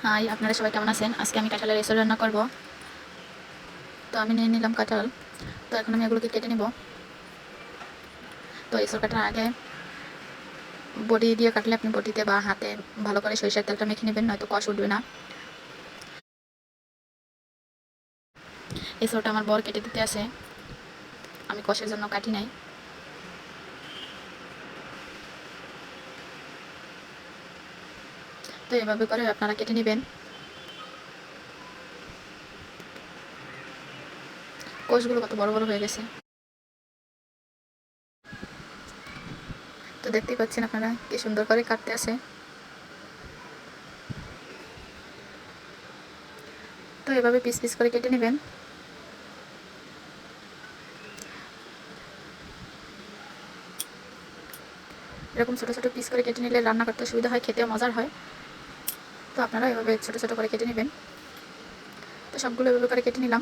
High, আপনারা সবাই কেমন আছেন? আজকে আমি কাঁঠালের এঁচড় রান্না করব। তো আমি নিয়ে নিলাম কাঁঠাল। তো এখন আমি এগুলোকে কেটে নিব। তো এঁচড় কাটার আগে বটি দিয়ে কাটলে আপনি বটিতে বা হাতে ভালো করে সরিষার তেলটা মেখে নেবেন, নয়তো কষ উঠবে না। এঁচড়টা আমার বর কেটে দিতে আসে, আমি কষের জন্য কাটি নাই। তো এভাবে করে আপনারা কেটে নেবেন। কোষগুলো কত বড় বড় হয়ে গেছে, তো দেখতেই পাচ্ছেন আপনারা কি সুন্দর করে কাটতে আসে। তো এভাবে পিস পিস করে কেটে নেবেন। এরকম ছোটো ছোটো পিস করে কেটে নিলে রান্না করতে সুবিধা হয়, খেতেও মজার হয়। তো আপনারা এভাবে ছোটো ছোটো করে কেটে নেবেন। তো সবগুলো এভাবে করে কেটে নিলাম।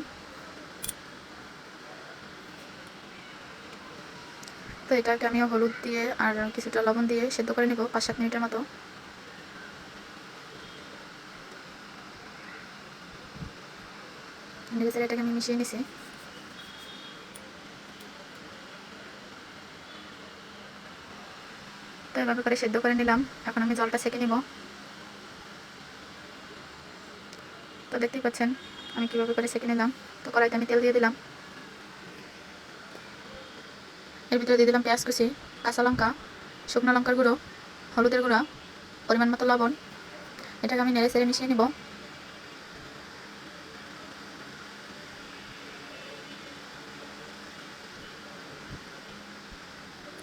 তো এটাকে আমিও হলুদ দিয়ে আর কিছুটা লবণ দিয়ে সেদ্ধ করে নেব 5-7 মিনিটের মতো। নেড়েচেড়ে এটাকে আমি মিশিয়ে নিছি। তো এভাবে করে সেদ্ধ করে নিলাম। এখন আমি জলটা ছেঁকে নিব। তো দেখতেই পাচ্ছেন আমি কীভাবে করে ছেঁকে নিলাম। তো কড়াইতে আমি তেল দিয়ে দিলাম। এর ভিতরে দিয়ে দিলাম পেঁয়াজ কুচি, কাঁচা লঙ্কা, শুকনো লঙ্কার গুঁড়ো, হলুদের গুঁড়া, পরিমাণ মতো লবণ। এটাকে আমি নেড়েচেড়ে মিশিয়ে নিব।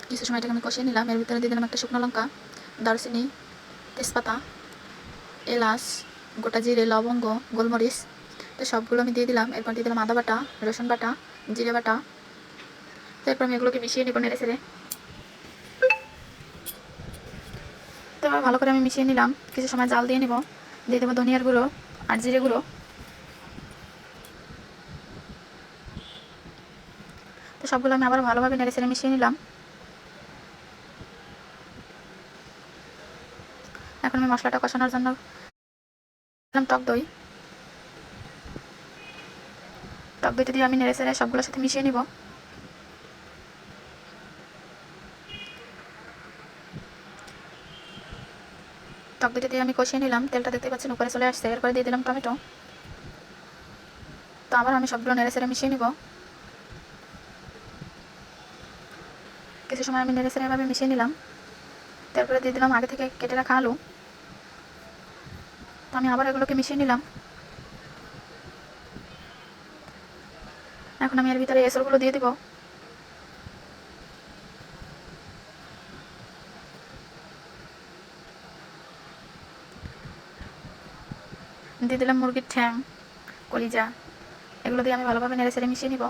কিছু সময় এটাকে আমি কষিয়ে নিলাম। এর ভিতরে দিয়ে দিলাম একটা শুকনো লঙ্কা, দারুচিনি, তেজপাতা, এলাচ, গোটা জিরে, লবঙ্গ, গোলমরিচ। তো সবগুলো আমি দিয়ে দিলাম। এরপর দিয়ে দিলাম আদা বাটা, রসুন বাটা, জিরে বাটা। তো এরপর আমি এগুলোকে মিশিয়ে নিব নেড়েচেড়ে। তো এবার ভালো করে আমি মিশিয়ে নিলাম। কিছু সময় জাল দিয়ে নিব। দিয়ে দেবো ধনিয়ার গুঁড়ো আর জিরে গুঁড়ো। তো সবগুলো আমি আবার ভালোভাবে নেড়েচেড়ে মিশিয়ে নিলাম। এখন আমি মশলাটা কষানোর জন্য দিলাম টক দই। টক দইটা দিয়ে আমি নেড়েচেড়ে সবগুলোর সাথে মিশিয়ে নিব। টক দইটা দিয়ে আমি কষিয়ে নিলাম। তেলটা দেখতে পাচ্ছেন উপরে চলে আসছে। এরপরে দিয়ে দিলাম টমেটো। তো আবার আমি সবগুলো নেড়েচেড়ে মিশিয়ে নিব। কিছু সময় আমি নেড়েচেড়ে এভাবে মিশিয়ে নিলাম। তারপরে দিয়ে দিলাম আগে থেকে কেটে রাখা আলু। তো আমি আবার এগুলোকে মিশিয়ে নিলাম। এখন আমি এর ভিতরে এঁচড়গুলো দিয়ে দিব। দিয়ে দিলাম মুরগির ঠ্যাং, কলিজা। এগুলো দিয়ে আমি ভালোভাবে নেড়েচেড়ে মিশিয়ে নিব।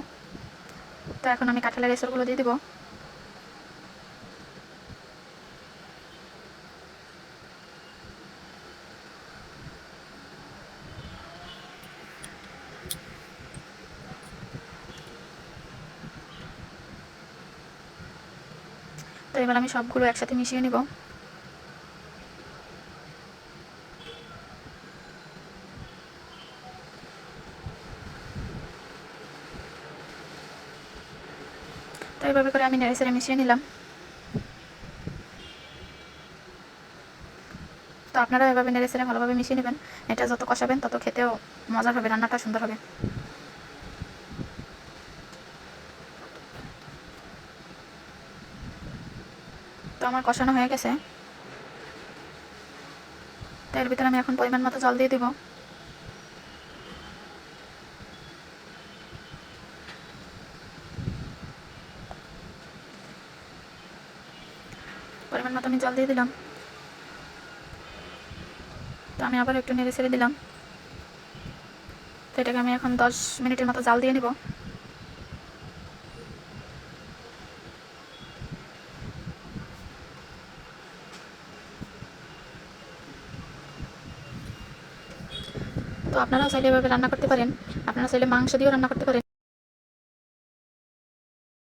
তো এখন আমি কাঁঠালের এঁচড়গুলো দিয়ে দিব। তো এবার আমি সবগুলো একসাথে মিশিয়ে নিব। তো এইভাবে করে আমি নেড়েচেড়ে মিশিয়ে নিলাম। তো আপনারা এভাবে নেড়েচেড়ে ভালোভাবে মিশিয়ে নেবেন। এটা যত কষাবেন তত খেতেও মজার হবে, রান্নাটা সুন্দর হবে। তো আমার কষানো হয়ে গেছে। তো এর ভিতরে আমি এখন পরিমাণ মতো জল দিয়ে দিব। পরিমাণ মতো আমি জল দিয়ে দিলাম। তো আমি আবার একটু নেড়ে ছেড়ে দিলাম। তো এটাকে আমি এখন 10 মিনিটের মতো জাল দিয়ে নিব। তো আপনারাও চাইলে এভাবে রান্না করতে পারেন। আপনারা চাইলে মাংস দিয়েও রান্না করতে পারেন।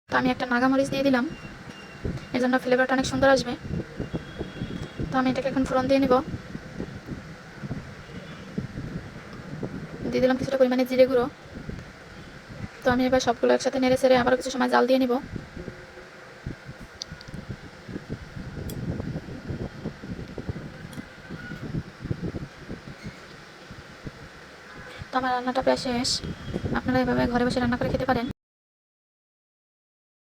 তো আমি একটা নাগামরিচ দিয়ে দিলাম, এর জন্য ফ্লেভারটা অনেক সুন্দর আসবে। তো আমি এটাকে এখন ফোড়ন দিয়ে নিব। দিয়ে দিলাম কিছুটা পরিমাণে জিরে গুঁড়ো। তো আমি এবার সবগুলো একসাথে নেড়ে ছেড়ে আবারও কিছু সময় জাল দিয়ে নিব। তো আমার রান্নাটা প্রায় শেষ। আপনারা এভাবে ঘরে বসে রান্না করে খেতে পারেন।